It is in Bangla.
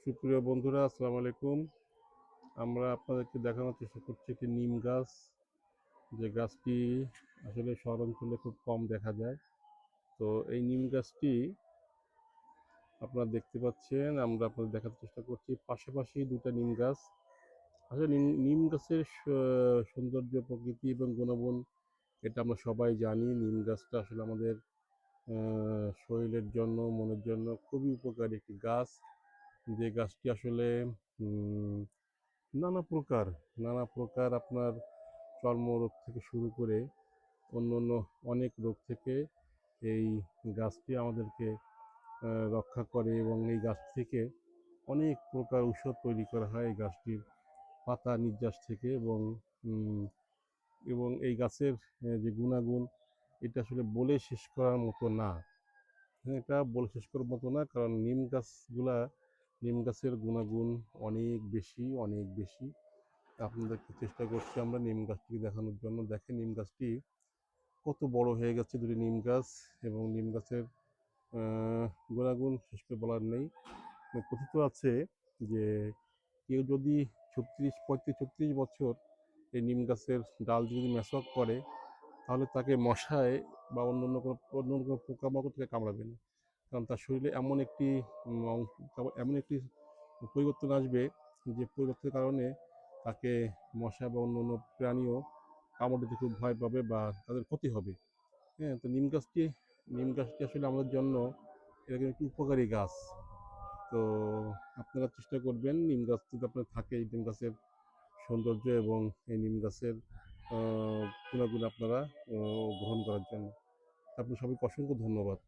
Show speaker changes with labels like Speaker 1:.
Speaker 1: সুপ্রিয় বন্ধুরা, আসসালামু আলাইকুম। আমরা আপনাদেরকে দেখানোর চেষ্টা করছি একটি নিম গাছ, যে গাছটি আসলে শহর অঞ্চলে খুব কম দেখা যায়। তো এই নিম গাছটি আপনারা দেখতে পাচ্ছেন, আমরা আপনাদের দেখার চেষ্টা করছি। পাশাপাশি দুটা নিম গাছ। আসলে নিম গাছের সৌন্দর্য, প্রকৃতি এবং গুণাগুণ এটা আমরা সবাই জানি। নিম গাছটা আসলে আমাদের শরীরের জন্য, মনের জন্য খুবই উপকারী একটি গাছ। যে গাছটি আসলে উম, নানা প্রকার নানা প্রকার আপনার চর্মরোগ থেকে শুরু করে অন্য অন্য অনেক রোগ থেকে এই গাছটি আমাদেরকে রক্ষা করে, এবং এই গাছ থেকে অনেক প্রকার ঔষধ তৈরি করা হয় এই গাছটির পাতা নির্যাস থেকে। উম, এবং এই গাছের যে গুণাগুণ, এটা আসলে বলে শেষ করার মতো না। হ্যাঁ, এটা বলে শেষ করার মতো না, কারণ নিম গাছের গুণাগুণ অনেক বেশি, অনেক বেশি। আপনাদেরকে চেষ্টা করছি আমরা নিম গাছটিকে দেখানোর জন্য। দেখেন নিম গাছটি কত বড় হয়ে গেছে, দুটি নিম গাছ। এবং নিম গাছের আহ, গুণাগুণ শেষ করে বলার নেই। কথিত আছে যে কেউ যদি 35-36 বছর এই নিম গাছের ডাল দিয়ে যদি মেসওয়াক করে, তাহলে তাকে মশায় বা অন্য কোনো পোকামাকড় থেকে কামড়াবে না। কারণ তার শরীরে এমন একটি পরিবর্তন আসবে, যে পরিবর্তনের কারণে তাকে মশা বা অন্য অন্য প্রাণীও কামড় দিতে খুব ভয় পাবে বা তাদের ক্ষতি হবে। হ্যাঁ, তো নিম গাছটি আসলে আমাদের জন্য এরকম একটি উপকারী গাছ। তো আপনারা চেষ্টা করবেন, নিম গাছ যদি আপনার থাকে, এই নিম গাছের সৌন্দর্য এবং এই নিম গাছের গুণাগুণ আপনারা গ্রহণ করার জন্য। আপনার সবাইকে অসংখ্য ধন্যবাদ।